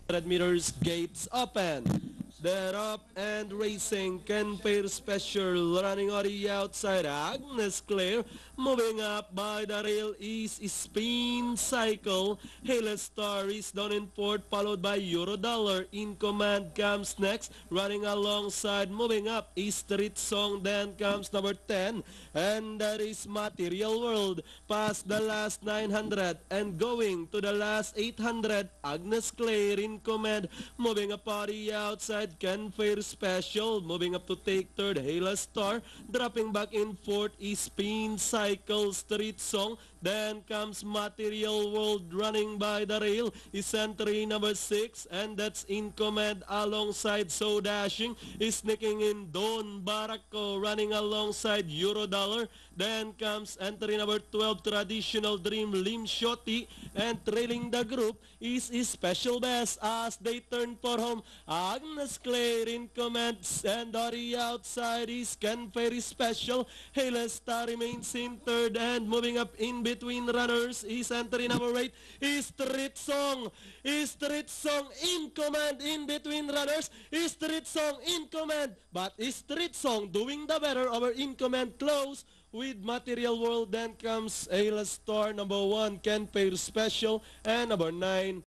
100 meters, gates open. They're up and racing. Ken Pair Special running on the outside. Agnes Claire moving up by the rail is Spin Cycle. Halo Star is down in fourth, followed by Eurodollar. In command comes next. Running alongside, moving up is Street Song. Then comes number 10. And that is Material World. Past the last 900 and going to the last 800. Agnes Claire in command. Moving up on the outside. Ken Fair Special moving up to take third. Halo Star dropping back in fourth is Spin Cycle. Street Song. Then comes Material World running by the rail is entry number 6, and that's in command alongside So Dashing is sneaking in Don Barako running alongside Eurodollar. Then comes entry number 12, Traditional Dream Lim Shoti, and trailing the group is Special Best as they turn for home. Agnes Claire in command, and on the outside is Ken Ferry Special. Halo Star remains in third, and moving up in between runners is entry number 8 is Street Song. Is Street Song in command in between runners. Is Street Song in command, but is Street Song doing the better over in command close with Material World. Then comes Ayla Star, number 1, Ken Pair Special, and number 9,